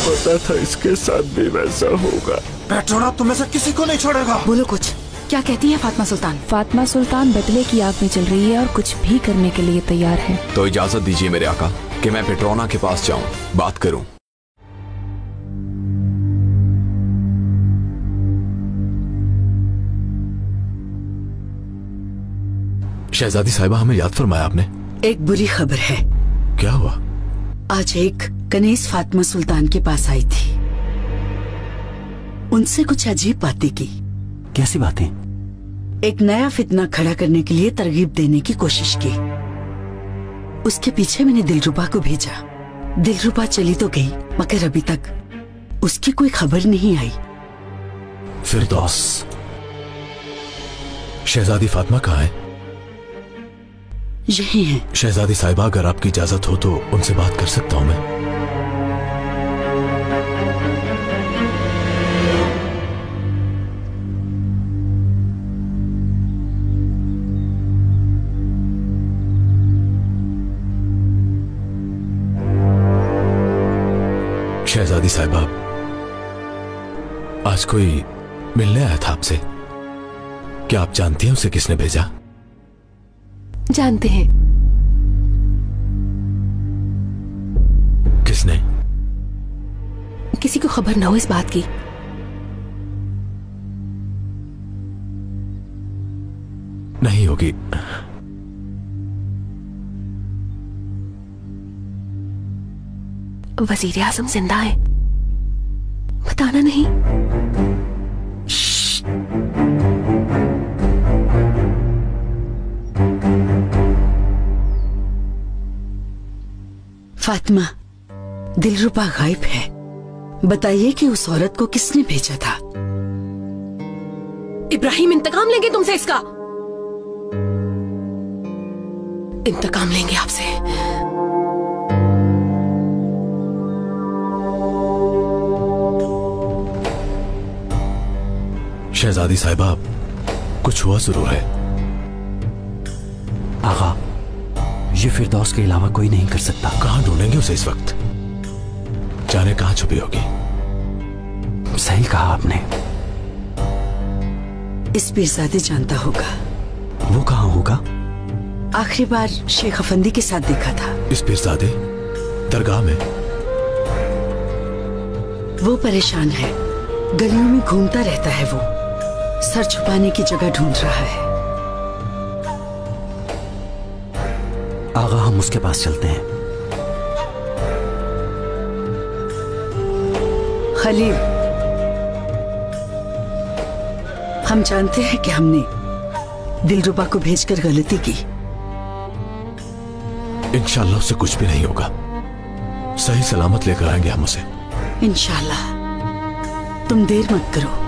पता था इसके साथ भी वैसा होगा। पेट्रोना तुम में से किसी को नहीं छोड़ेगा। बोलो कुछ, क्या कहती है फातिमा सुल्तान? फातिमा सुल्तान बदले की आग में चल रही है और कुछ भी करने के लिए तैयार है। तो इजाजत दीजिए मेरे आका कि मैं पेट्रोना के पास जाऊं, बात करूं। शहजादी साहिबा, हमें याद फरमाया आपने। एक बुरी खबर है। क्या हुआ? आज एक कनीज फातिमा सुल्तान के पास आई थी। उनसे कुछ अजीब बातें की। कैसी बातें? एक नया फितना खड़ा करने के लिए तरगीब देने की कोशिश की। उसके पीछे मैंने दिलरुबा को भेजा। दिलरुबा चली तो गई, मगर अभी तक उसकी कोई खबर नहीं आई। फिरदौस, शहजादी फातिमा कहाँ है? यही है। शहजादी साहिबा, अगर आपकी इजाजत हो तो उनसे बात कर सकता हूं मैं? शहजादी साहिबा, आज कोई मिलने आया था आपसे। क्या आप जानती हैं उसे किसने भेजा? जानते हैं। किसने? किसी को खबर ना हो इस बात की। नहीं होगी। वजीर आजम जिंदा है, बताना नहीं। फातिमा, दिलरुबा गायब है। बताइए कि उस औरत को किसने भेजा था? इब्राहिम इंतकाम लेंगे तुमसे इसका। इंतकाम लेंगे आपसे। शहजादी साहिबा, कुछ हुआ जरूर है। आगा, ये फिरदौस के अलावा कोई नहीं कर सकता। कहां ढूंढेंगे उसे इस वक्त? जाने कहां छुपी होगी। सही कहा आपने। इस पीरजादे जानता होगा। वो कहां होगा? आखिरी बार शेख अफंदी के साथ देखा था। इस पीरजादे दरगाह में? वो परेशान है, गलियों में घूमता रहता है। वो सर छुपाने की जगह ढूंढ रहा है। आगा, हम उसके पास चलते हैं। खलील, हम जानते हैं कि हमने दिलरुबा को भेजकर गलती की। इंशाल्लाह उससे कुछ भी नहीं होगा। सही सलामत लेकर आएंगे हम उसे। इंशाल्लाह। तुम देर मत करो।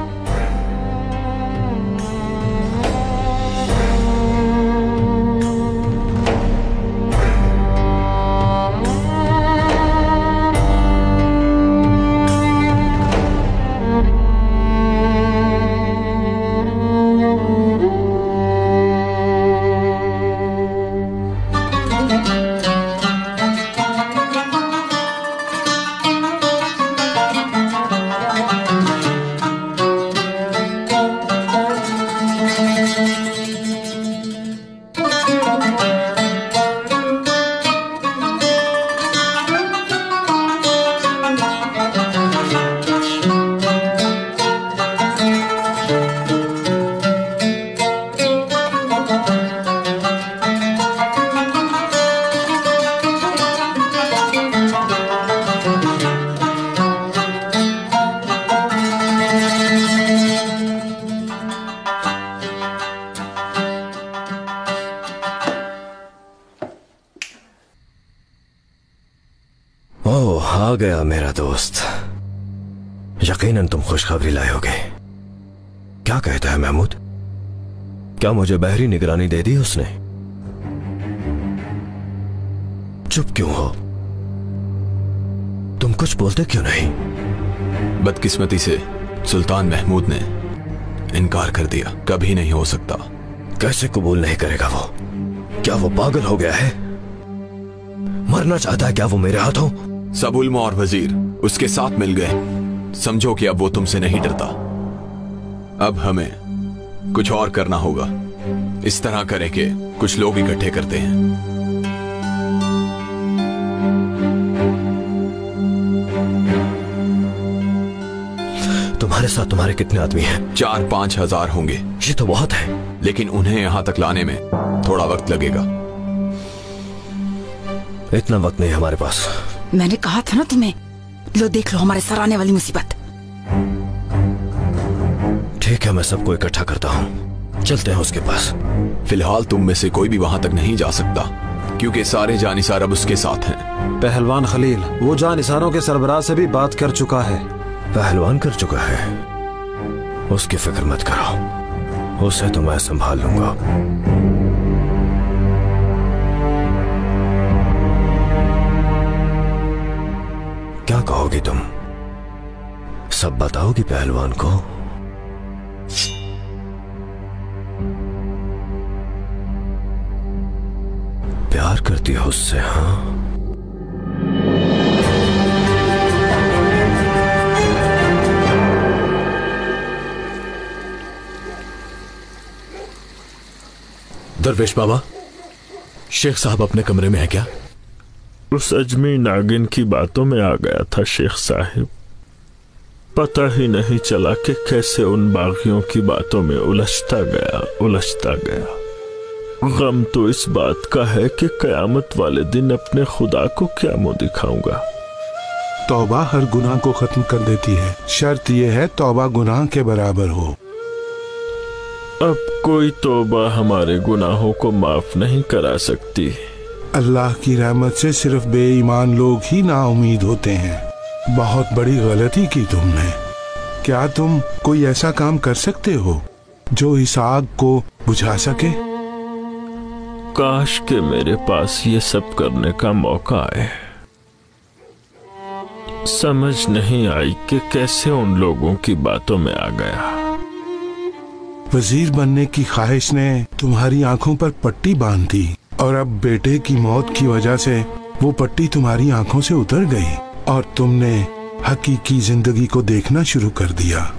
आ गया मेरा दोस्त। यकीनन तुम खुशखबरी लाए होगे। क्या कहता है महमूद? क्या मुझे बहरी निगरानी दे दी उसने? चुप क्यों हो? तुम कुछ बोलते क्यों नहीं? बदकिस्मती से सुल्तान महमूद ने इनकार कर दिया। कभी नहीं हो सकता। कैसे कबूल नहीं करेगा वो? क्या वो पागल हो गया है? मरना चाहता है क्या वो मेरे हाथों? सबुल और वजीर, उसके साथ मिल गए, समझो कि अब वो तुमसे नहीं डरता। अब हमें कुछ और करना होगा। इस तरह करें कि कुछ लोग इकट्ठे करते हैं। तुम्हारे साथ तुम्हारे कितने आदमी हैं? 4-5 हजार होंगे। ये तो बहुत है, लेकिन उन्हें यहां तक लाने में थोड़ा वक्त लगेगा। इतना वक्त नहीं हमारे पास। मैंने कहा था ना तुम्हें, लो देख लो हमारे सर आने वाली मुसीबत। ठीक है, मैं सबको इकट्ठा करता हूँ, चलते हैं उसके पास। फिलहाल तुम में से कोई भी वहां तक नहीं जा सकता, क्योंकि सारे जानिसार अब उसके साथ हैं। पहलवान खलील वो जानिसारों के सरबराह से भी बात कर चुका है। पहलवान कर चुका है? उसकी फिक्र मत करो, उसे तो मैं संभाल लूंगा। क्या कहोगी तुम? सब बताओगी पहलवान को? प्यार करती हो उससे? हाँ, दरवेश बाबा, शेख साहब अपने कमरे में है क्या? उस अजमी नागिन की बातों में आ गया था शेख साहिब। पता ही नहीं चला कि कैसे उन बागियों की बातों में उलझता गया। गम तो इस बात का है कि कयामत वाले दिन अपने खुदा को क्या मुंह दिखाऊंगा। तौबा हर गुनाह को खत्म कर देती है, शर्त यह है तौबा गुनाह के बराबर हो। अब कोई तौबा हमारे गुनाहों को माफ नहीं करा सकती। अल्लाह की रहमत से सिर्फ बेईमान लोग ही नाउमीद होते हैं। बहुत बड़ी गलती की तुमने। क्या तुम कोई ऐसा काम कर सकते हो जो इस आग को बुझा सके? काश के मेरे पास ये सब करने का मौका आए। समझ नहीं आई कि कैसे उन लोगों की बातों में आ गया। वजीर बनने की ख्वाहिश ने तुम्हारी आंखों पर पट्टी बांध दी और अब बेटे की मौत की वजह से वो पट्टी तुम्हारी आंखों से उतर गई और तुमने हकीकी जिंदगी को देखना शुरू कर दिया।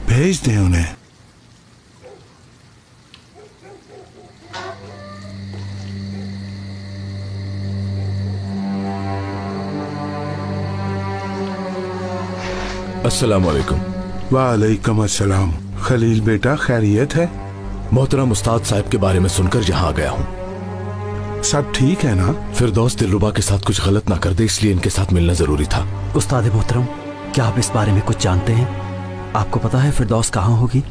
भेज दें उन्हें। अस्सलाम वालेकुम। वालेकुम अस्सलाम। खलील बेटा, खैरियत है? मोहतरम उस्ताद साहब के बारे में सुनकर यहाँ गया हूँ। सब ठीक है ना? फिरदौस दिलरुबा के साथ कुछ गलत ना कर दे, इसलिए इनके साथ मिलना जरूरी था। उस्ताद मोहतरम, क्या आप इस बारे में कुछ जानते हैं? आपको पता है फिरदौस कहाँ होगी?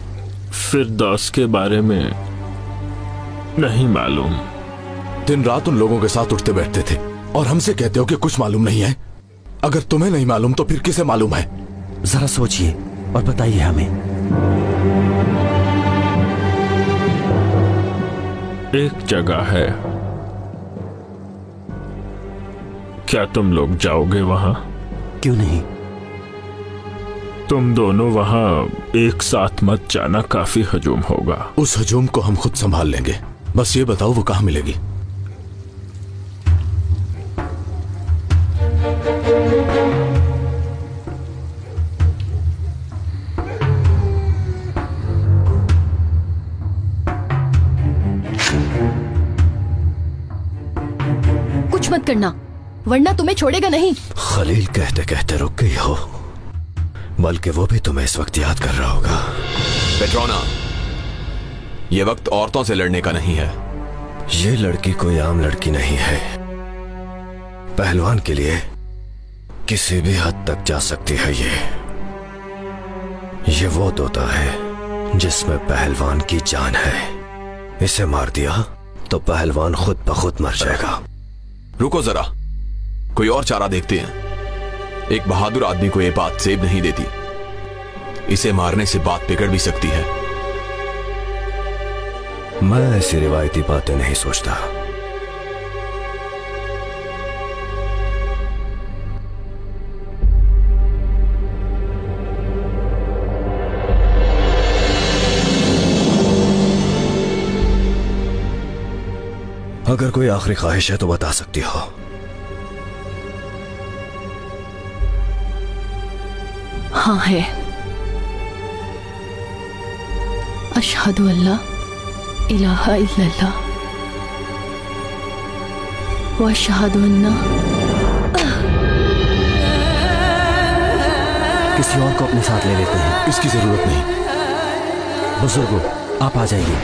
फिरदौस के बारे में नहीं मालूम। दिन रात उन लोगों के साथ उठते बैठते थे और हमसे कहते हो कि कुछ मालूम नहीं है। अगर तुम्हें नहीं मालूम तो फिर किसे मालूम है? जरा सोचिए और बताइए हमें। एक जगह है, क्या तुम लोग जाओगे वहां? क्यों नहीं? तुम दोनों वहां एक साथ मत जाना, काफी हजूम होगा। उस हजूम को हम खुद संभाल लेंगे, बस ये बताओ वो कहां मिलेगी? कुछ मत करना वरना तुम्हें छोड़ेगा नहीं। खलील कहते कहते रुक गई हो, बल्कि वो भी तुम्हें इस वक्त याद कर रहा होगा। पेट्रोना, ये वक्त औरतों से लड़ने का नहीं है। ये लड़की कोई आम लड़की नहीं है। पहलवान के लिए किसी भी हद तक जा सकती है। ये वो तोता है जिसमें पहलवान की जान है। इसे मार दिया तो पहलवान खुद ब खुद मर जाएगा। रुको जरा, कोई और चारा देखते हैं। एक बहादुर आदमी को यह बात सेब नहीं देती। इसे मारने से बात बिगड़ भी सकती है। मैं ऐसी रिवायती बातें नहीं सोचता। अगर कोई आखिरी ख्वाहिश है तो बता सकती हो। हाँ है। अशहदु अल्ला इलाहा इल्लल्लाह व अशहदु अन्ना। किसी और को अपने साथ ले लेते हैं। इसकी जरूरत नहीं। बुजुर्गों, आप आ जाइए।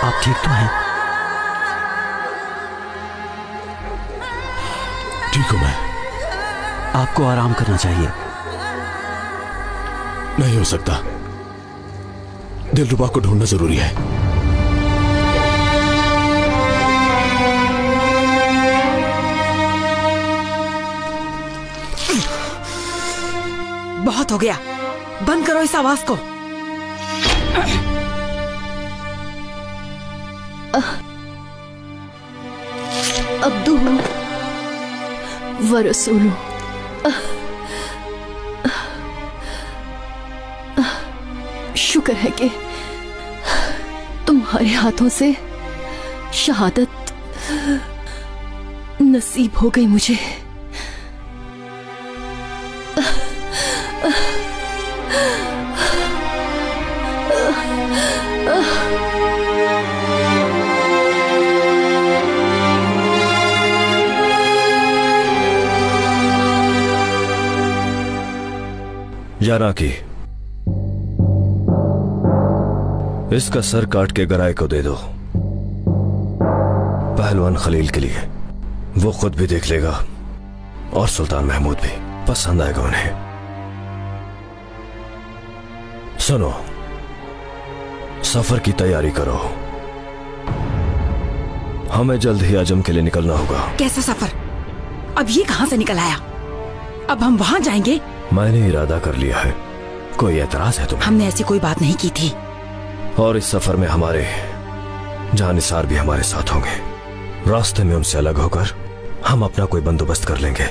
आप ठीक तो हैं? ठीक हूं मैं। आपको आराम करना चाहिए। नहीं हो सकता, दिलरुबा को ढूंढना जरूरी है। बहुत हो गया, बंद करो इस आवाज को। अब्दुहु व रसूलुहु। शुक्र है कि तुम्हारे हाथों से शहादत नसीब हो गई मुझे। यारा की इसका सर काट के गराय को दे दो, पहलवान खलील के लिए। वो खुद भी देख लेगा और सुल्तान महमूद भी, पसंद आएगा उन्हें। सुनो, सफर की तैयारी करो, हमें जल्द ही आजम के लिए निकलना होगा। कैसा सफर? अब ये कहां से निकल आया? अब हम वहां जाएंगे? मैंने इरादा कर लिया है। कोई एतराज है तुम्हें? हमने ऐसी कोई बात नहीं की थी। और इस सफर में हमारे जानिसार भी हमारे साथ होंगे। रास्ते में उनसे अलग होकर हम अपना कोई बंदोबस्त कर लेंगे।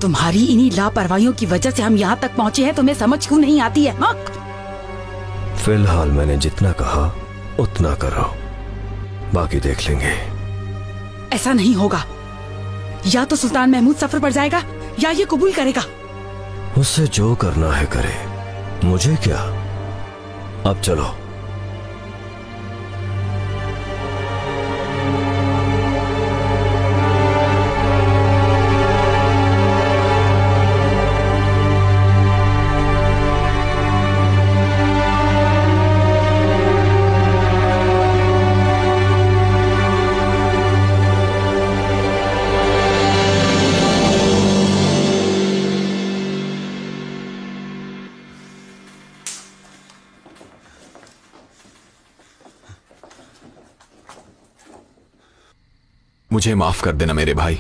तुम्हारी इन्हीं लापरवाहियों की वजह से हम यहाँ तक पहुँचे हैं। तुम्हें समझ क्यों नहीं आती है? फिलहाल मैंने जितना कहा उतना करो, बाकी देख लेंगे। ऐसा नहीं होगा। या तो सुल्तान महमूद सफर पर जाएगा या ये कबूल करेगा। उससे जो करना है करे, मुझे क्या। अब चलो। मुझे माफ कर देना मेरे भाई,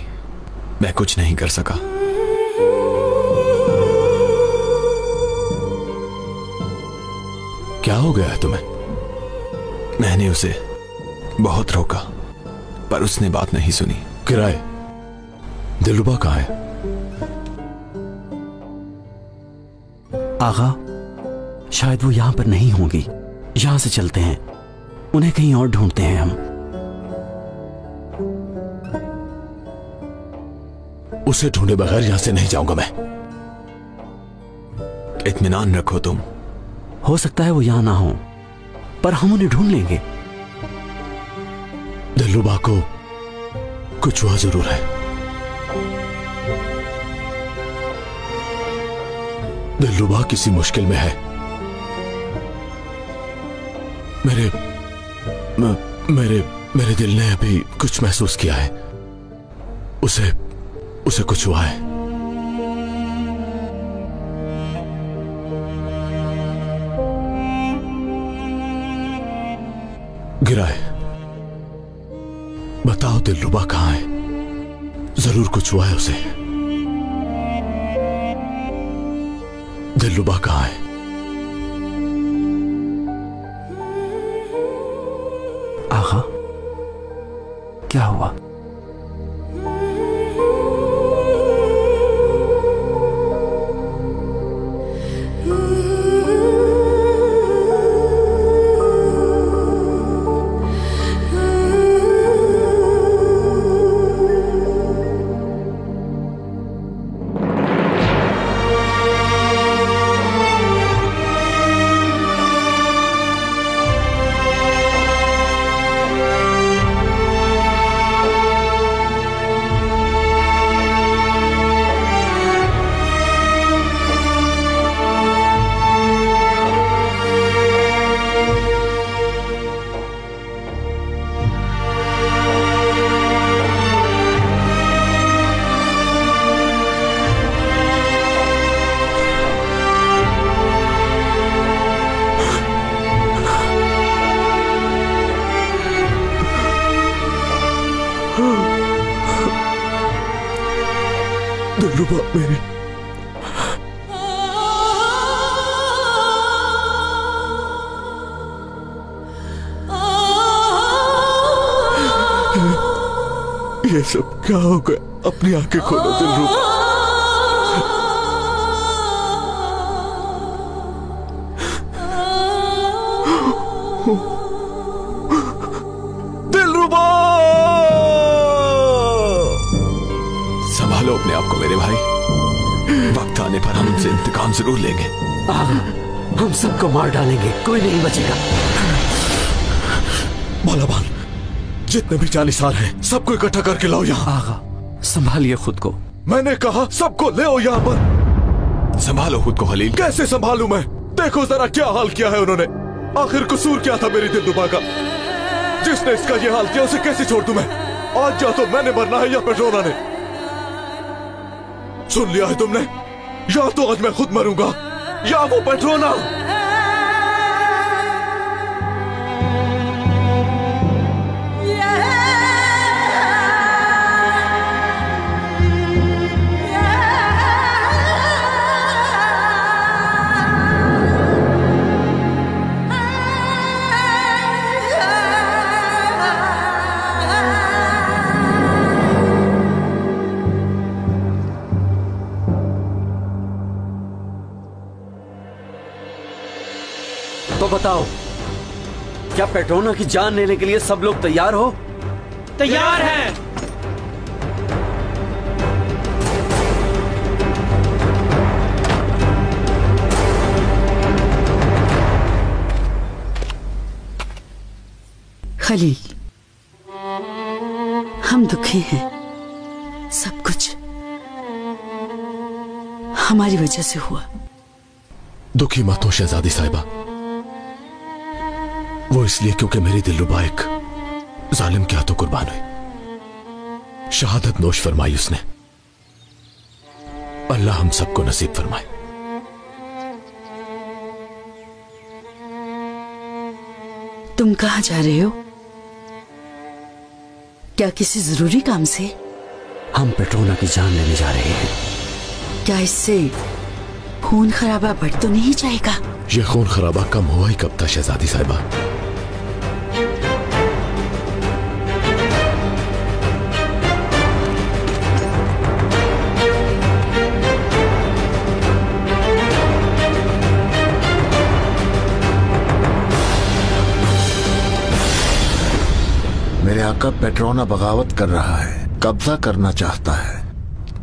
मैं कुछ नहीं कर सका। क्या हो गया है तुम्हें? मैंने उसे बहुत रोका पर उसने बात नहीं सुनी। किराए, दिलरुबा कहाँ है? आगा, शायद वो यहां पर नहीं होंगी। यहां से चलते हैं, उन्हें कहीं और ढूंढते हैं हम। उसे ढूंढे बगैर यहां से नहीं जाऊंगा मैं। इत्मीनान रखो तुम। हो सकता है वो यहां ना हो, पर हम उन्हें ढूंढ लेंगे। दिलरुबा को कुछ हुआ जरूर है। दिलरुबा किसी मुश्किल में है। मेरे दिल ने अभी कुछ महसूस किया है। उसे कुछ हुआ है। गिराए, बताओ दिलरुबा कहां है? जरूर कुछ हुआ है उसे। दिलरुबा कहां है? आगा, क्या हुआ? दिलरुबा मेरी, ये सब क्या हो गया? अपनी आंखें खोलो दिलरुबा। दिलरुबा, संभालो अपने आप को मेरे भाई। वक्त आने पर हम उनसे इंतकाम जरूर लेंगे। हम सबको मार डालेंगे, कोई नहीं बचेगा। मौलाबान, जितने भी जानिसार हैं सबको इकट्ठा करके लाओ यहाँ। आगा, संभालिए खुद को। मैंने कहा सबको ले आओ यहाँ पर। संभालो खुद को खलील। कैसे संभालूं मैं? देखो जरा क्या हाल किया है उन्होंने। आखिर कसूर क्या था मेरी दिलरुबा का? जिसने इसका ये हाल किया उसे कैसे छोड़ दूं मैं? आज या तो मैंने मरना है या पेट्रोना ने। सुन लिया है तुमने? या तो आज मैं खुद मरूंगा या वो पेट्रोना। तो बताओ, क्या पेट्रोना की जान लेने के लिए सब लोग तैयार हो? तैयार हैं। खलील, हम दुखी हैं। सब कुछ हमारी वजह से हुआ। दुखी मत हो शहजादी साहिबा। वो इसलिए क्योंकि मेरी दिलरुबा एक जालिम के हाथों कुर्बान हुई। शहादत नोश फरमाई उसने। अल्लाह हम सबको नसीब फरमाए। तुम कहां जा रहे हो? क्या किसी जरूरी काम से? हम पेट्रोना की जान लेने जा रहे हैं। क्या इससे खून खराबा बढ़ तो नहीं जाएगा? ये खून खराबा कम हुआ ही कब था शहजादी साहिबा? मेरे आका पेट्रोना बगावत कर रहा है, कब्जा करना चाहता है।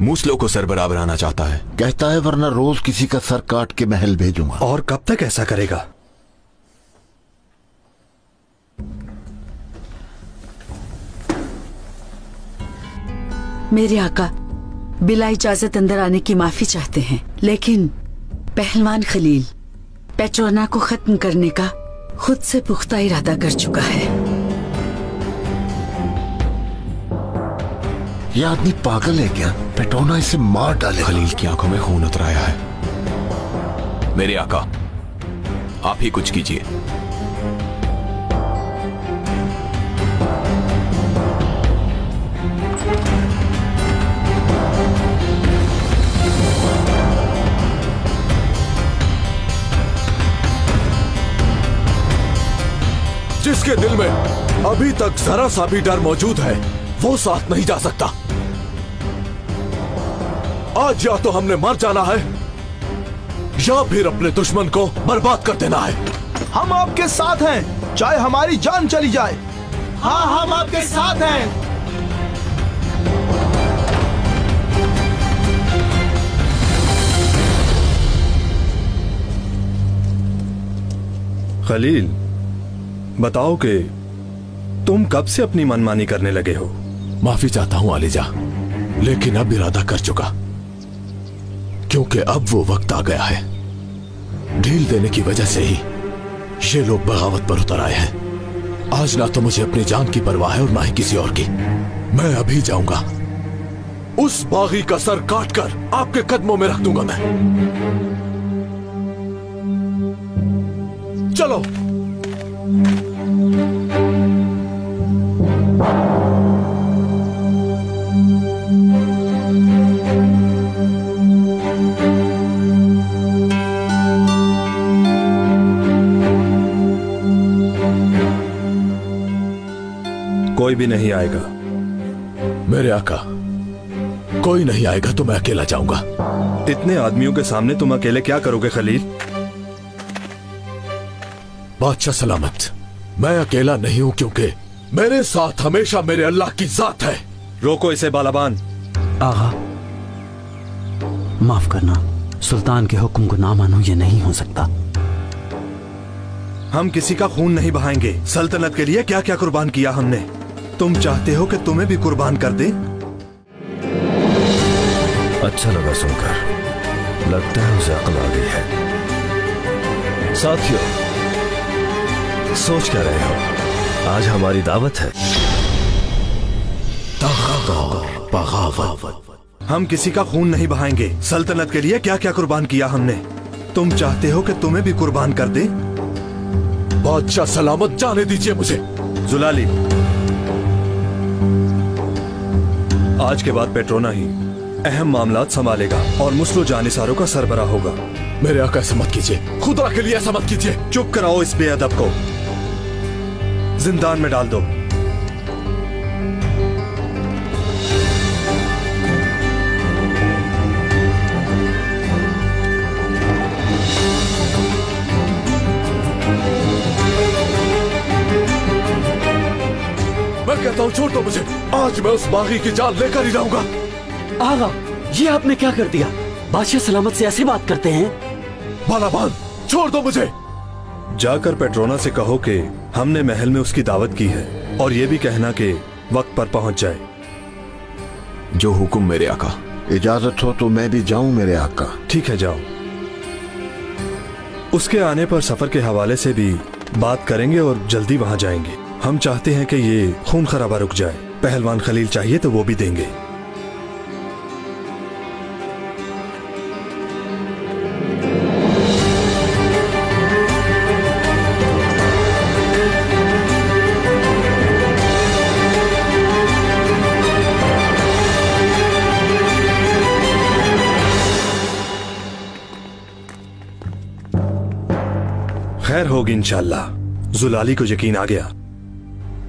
मूसलो को सरबराह बनाना चाहता है। कहता है वरना रोज किसी का सर काट के महल भेजूंगा। और कब तक ऐसा करेगा? मेरे आका बिला इजाजत अंदर आने की माफी चाहते हैं, लेकिन पहलवान खलील पेट्रोना को खत्म करने का खुद से पुख्ता इरादा कर चुका है। ये आदमी पागल है क्या? पेट्रोना इसे मार डाले। खलील की आंखों में खून उतर आया है। मेरे आका, आप ही कुछ कीजिए। जिसके दिल में अभी तक जरा सा भी डर मौजूद है, वो साथ नहीं जा सकता। आज या तो हमने मर जाना है या फिर अपने दुश्मन को बर्बाद कर देना है। हम आपके साथ हैं, चाहे हमारी जान चली जाए। हाँ, हम आपके साथ हैं। खलील, बताओ कि तुम कब से अपनी मनमानी करने लगे हो? माफी चाहता हूं आलिजा, लेकिन अब इरादा कर चुका, क्योंकि अब वो वक्त आ गया है। ढील देने की वजह से ही ये लोग बगावत पर उतर आए हैं। आज ना तो मुझे अपनी जान की परवाह है और ना ही किसी और की। मैं अभी जाऊंगा, उस बागी का सर काटकर आपके कदमों में रख दूंगा मैं। चलो। कोई भी नहीं आएगा। मेरे आका, कोई नहीं आएगा तो मैं अकेला जाऊंगा। इतने आदमियों के सामने तुम अकेले क्या करोगे खलील? बादशाह सलामत, मैं अकेला नहीं हूं, क्योंकि मेरे साथ हमेशा मेरे अल्लाह की जात है। रोको इसे बालाबान। आगा, माफ करना, सुल्तान के हुक्म को ना मानो ये नहीं हो सकता। हम किसी का खून नहीं बहाएंगे। सल्तनत के लिए क्या क्या कुर्बान किया हमने। तुम चाहते हो कि तुम्हें भी कुर्बान कर दें? अच्छा लगा सुनकर, लगता है उसे अक्ल आ गई है। साथियों, सोच क्या रहे हो? आज हमारी दावत है। बगावत। हम किसी का खून नहीं बहाएंगे। सल्तनत के लिए क्या क्या कुर्बान किया हमने। तुम चाहते हो कि तुम्हें भी कुर्बान कर दे? बादशाह सलामत, जाने दीजिए मुझे। जुलाली, आज के बाद पेट्रोना ही अहम मामलात संभालेगा और मुस्लो जानिसारों का सरबराह होगा। मेरे आका ऐसा मत कीजिए, खुदा के लिए ऐसा मत कीजिए। चुप कराओ इस बेअदब को, जिंदान में डाल दो। मैं कहता हूँ छोड़ दो मुझे। आज मैं उस बागी की जान लेकर ही जाऊंगा। आगा, ये आपने क्या कर दिया? बादशाह सलामत से ऐसे बात करते हैं? बालाबान, छोड़ दो मुझे। जाकर पेट्रोना से कहो कि हमने महल में उसकी दावत की है, और ये भी कहना कि वक्त पर पहुंच जाए। जो हुक्म मेरे आका। इजाजत हो तो मैं भी जाऊं मेरे आका। ठीक है, जाओ। उसके आने पर सफर के हवाले से भी बात करेंगे और जल्दी वहां जाएंगे। हम चाहते हैं कि ये खून खराबा रुक जाए। पहलवान खलील चाहिए तो वो भी देंगे। खैर होगी इंशाल्लाह। जुलाली को यकीन आ गया।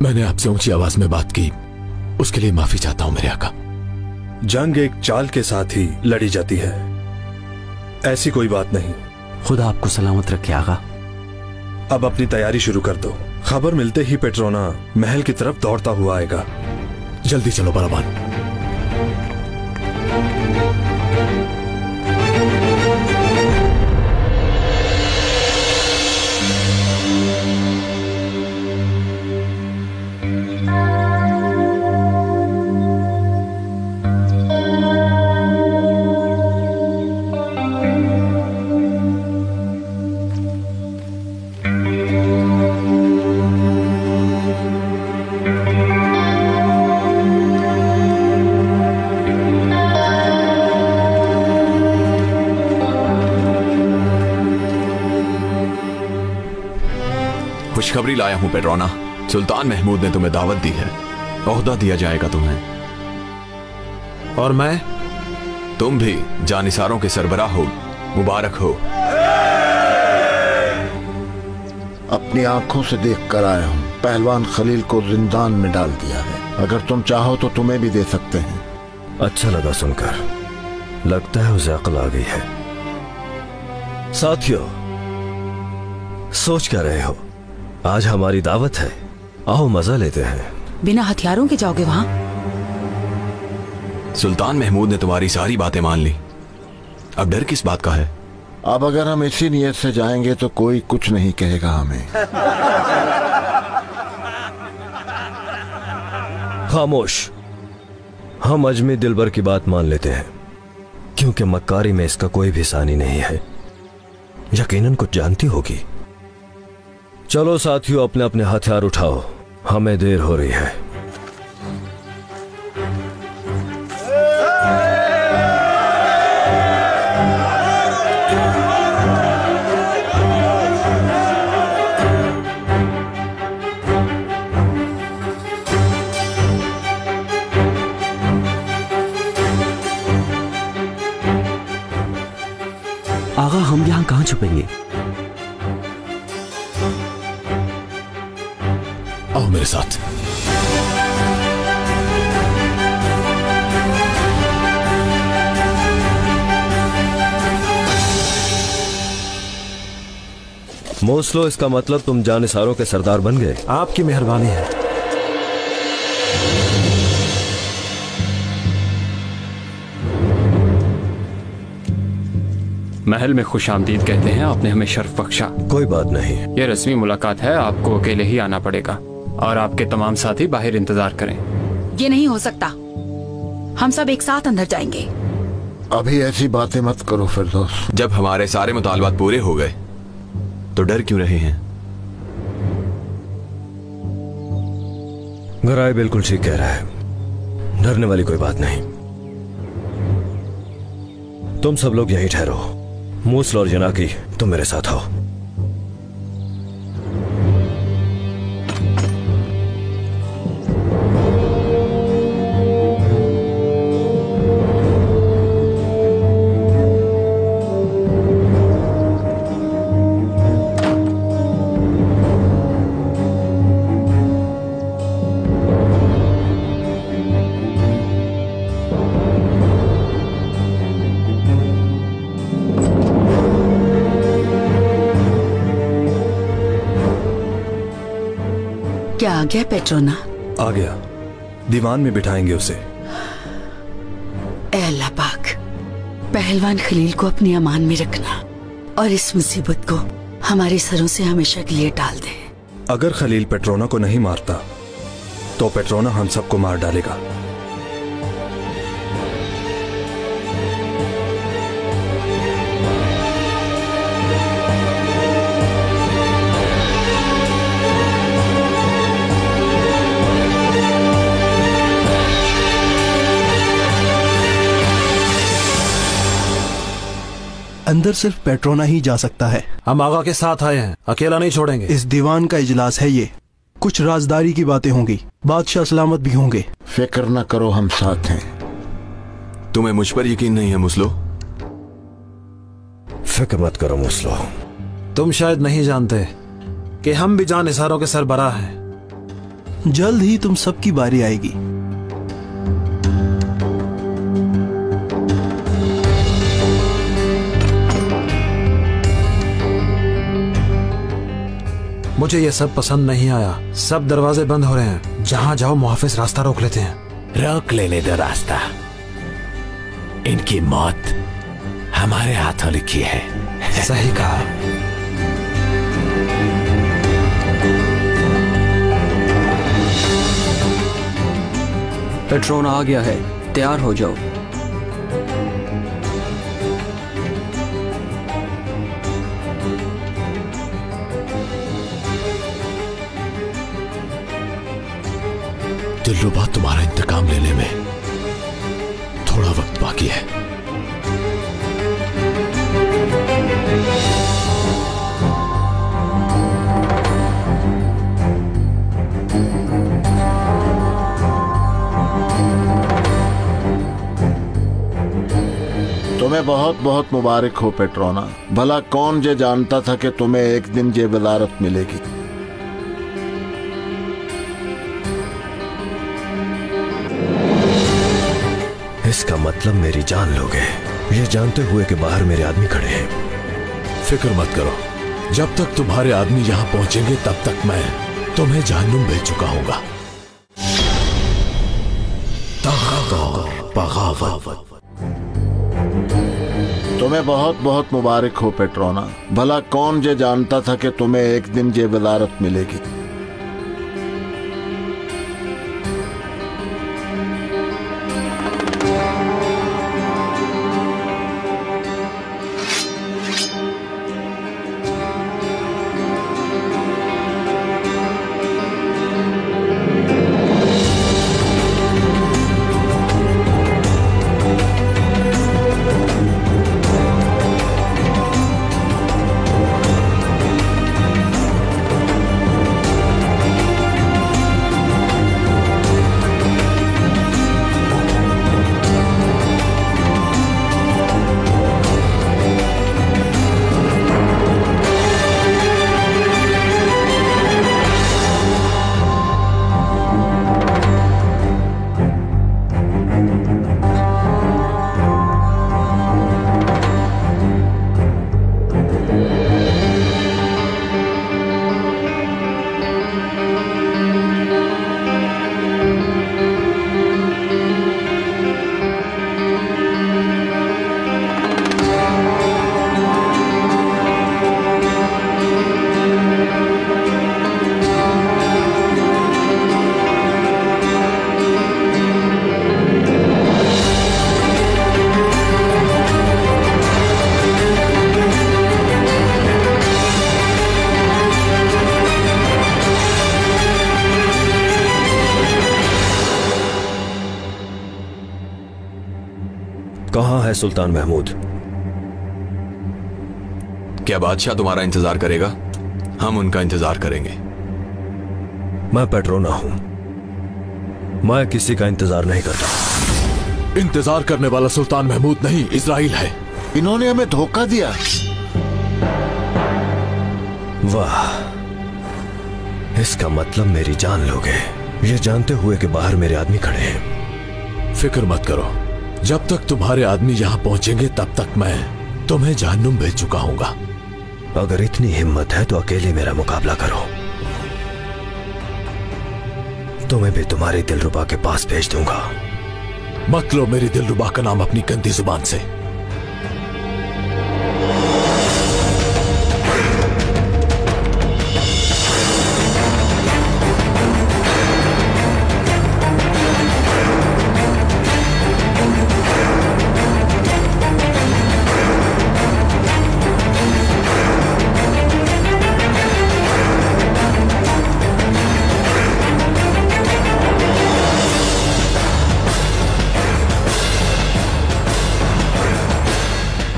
मैंने आपसे ऊंची आवाज में बात की, उसके लिए माफी चाहता हूं मेरे आका। जंग एक चाल के साथ ही लड़ी जाती है, ऐसी कोई बात नहीं। खुदा आपको सलामत रखे आगा। अब अपनी तैयारी शुरू कर दो। खबर मिलते ही पेट्रोना महल की तरफ दौड़ता हुआ आएगा। जल्दी चलो बालाबान। खुशखबरी लाया हूं पेट्रोना। सुल्तान महमूद ने तुम्हें दावत दी है, ओहदा दिया जाएगा तुम्हें। और मैं, तुम भी जानिसारों के सरबराह हो। मुबारक हो। अपनी आंखों से देख कर आया हूं, पहलवान खलील को जिंदान में डाल दिया है। अगर तुम चाहो तो तुम्हें भी दे सकते हैं। अच्छा लगा सुनकर, लगता है उसे अक्ल आ गई है। साथियों, सोच क्या रहे हो? आज हमारी दावत है, आओ मजा लेते हैं। बिना हथियारों के जाओगे वहां? सुल्तान महमूद ने तुम्हारी सारी बातें मान ली, अब डर किस बात का है? अब अगर हम इसी नियत से जाएंगे तो कोई कुछ नहीं कहेगा हमें। खामोश, हम अजमी दिलबर की बात मान लेते हैं, क्योंकि मक्कारी में इसका कोई भी सानी नहीं है। यकीनन कुछ जानती होगी। चलो साथियों, अपने अपने हथियार उठाओ, हमें देर हो रही है। आगा, हम यहां कहां छुपेंगे? आओ मेरे साथ। मोस्लो, इसका मतलब तुम जानिसारों के सरदार बन गए? आपकी मेहरबानी है। महल में खुशामदीद कहते हैं, आपने हमें शर्फ बख्शा। कोई बात नहीं, ये रस्मी मुलाकात है, आपको अकेले ही आना पड़ेगा और आपके तमाम साथी बाहर इंतजार करें। ये नहीं हो सकता, हम सब एक साथ अंदर जाएंगे। अभी ऐसी बातें मत करो फिरदौस। जब हमारे सारे मुतालबात पूरे हो गए तो डर क्यों रहे हैं? गराय बिल्कुल ठीक कह रहा है, डरने वाली कोई बात नहीं। तुम सब लोग यहीं ठहरो। मूसल और जनाकी, तुम मेरे साथ आओ। क्या आ गया पेट्रोना? आ गया, दीवान में बिठाएंगे उसे। ऐ अल्लाह पाक, पहलवान खलील को अपनी अमान में रखना और इस मुसीबत को हमारे सरों से हमेशा के लिए टाल दे। अगर खलील पेट्रोना को नहीं मारता तो पेट्रोना हम सबको मार डालेगा। अंदर सिर्फ पेट्रोना ही जा सकता है। हम आगा के साथ आए हैं, अकेला नहीं छोड़ेंगे। इस दीवान का इजलास है ये, कुछ राजदारी की बातें होंगी, बादशाह सलामत भी होंगे। फिक्र न करो, हम साथ हैं। तुम्हें मुझ पर यकीन नहीं है मुस्लो? फिक्र मत करो मुस्लो। तुम शायद नहीं जानते कि हम भी जानिसारों के सरबराह हैं। जल्द ही तुम सबकी बारी आएगी। मुझे ये सब पसंद नहीं आया। सब दरवाजे बंद हो रहे हैं, जहां जाओ मुहाफिज रास्ता रोक लेते हैं। रोक लेने दो रास्ता, इनकी मौत हमारे हाथों लिखी है। सही कहा। पेट्रोना आ गया है, तैयार हो जाओ। दिलरुबा, तुम्हारा इंतकाम लेने में थोड़ा वक्त बाकी है। तुम्हें बहुत बहुत मुबारक हो पेट्रोना। भला कौन ये जानता था कि तुम्हें एक दिन ये वज़ारत मिलेगी। इसका मतलब मेरी जान लोगे, ये जानते हुए कि बाहर मेरे आदमी खड़े हैं। फिक्र मत करो, जब तक तुम्हारे आदमी यहां पहुंचेंगे तब तक मैं तुम्हें जहन्नुम भेज चुका हूंगा। तुम्हें बहुत बहुत मुबारक हो पेट्रोना। भला कौन ये जानता था कि तुम्हें एक दिन ये वज़ारत मिलेगी। कहाँ है सुल्तान महमूद? क्या बादशाह तुम्हारा इंतजार करेगा? हम उनका इंतजार करेंगे। मैं पेट्रोना हूं, मैं किसी का इंतजार नहीं करता। इंतजार करने वाला सुल्तान महमूद नहीं, इजराइल है। इन्होंने हमें धोखा दिया। वाह, इसका मतलब मेरी जान लोगे, ये जानते हुए कि बाहर मेरे आदमी खड़े हैं। फिक्र मत करो, जब तक तुम्हारे आदमी यहां पहुंचेंगे तब तक मैं तुम्हें जहन्नुम भेज चुका हूंगा। अगर इतनी हिम्मत है तो अकेले मेरा मुकाबला करो, तुम्हें भी तुम्हारे दिलरुबा के पास भेज दूंगा। मत लो मेरी दिलरुबा का नाम अपनी गंदी जुबान से।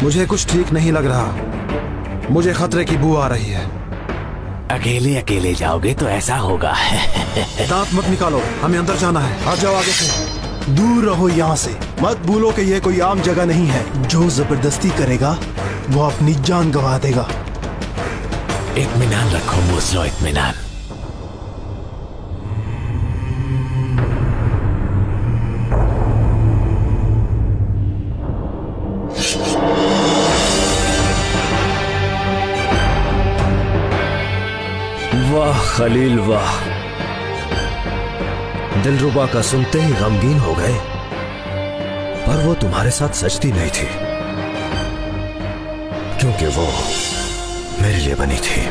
मुझे कुछ ठीक नहीं लग रहा, मुझे खतरे की बू आ रही है। अकेले अकेले जाओगे तो ऐसा होगा। दांत मत निकालो, हमें अंदर जाना है। आ जाओ आगे से। दूर रहो यहाँ से। मत भूलो कि यह कोई आम जगह नहीं है। जो जबरदस्ती करेगा वो अपनी जान गंवा देगा। इत्मीनान रखो मूसलो, इत्मीनान। वाह खलील वाह, दिलरुबा का सुनते ही गमगीन हो गए, पर वो तुम्हारे साथ सचती नहीं थी, क्योंकि वो मेरे लिए बनी थी।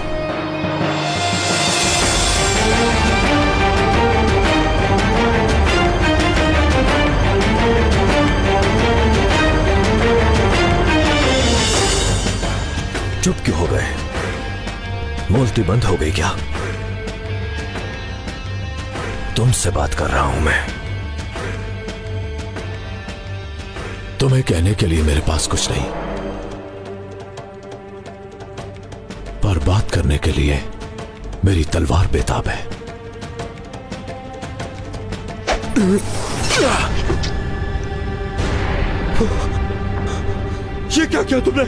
चुप क्यों हो गए? बोलती बंद हो गई क्या? तुमसे बात कर रहा हूं मैं। तुम्हें कहने के लिए मेरे पास कुछ नहीं, पर बात करने के लिए मेरी तलवार बेताब है। ये क्या किया तुमने?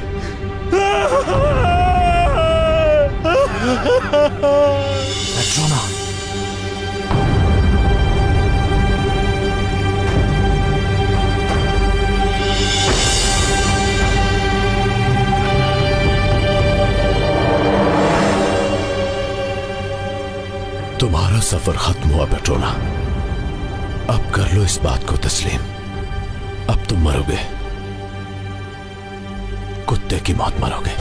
पेट्रोना, तुम्हारा सफर खत्म हुआ पेट्रोना। अब कर लो इस बात को तस्लीम। अब तुम मरोगे, कुत्ते की मौत मरोगे।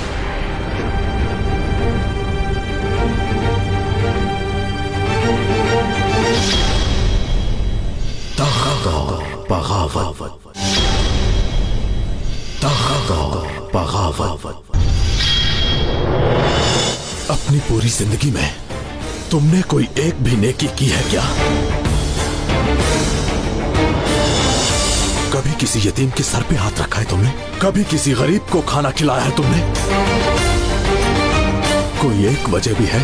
बगावत। अपनी पूरी जिंदगी में तुमने कोई एक भी नेकी की है क्या? कभी किसी यतीम के सर पे हाथ रखा है तुमने? कभी किसी गरीब को खाना खिलाया है तुमने? कोई एक वजह भी है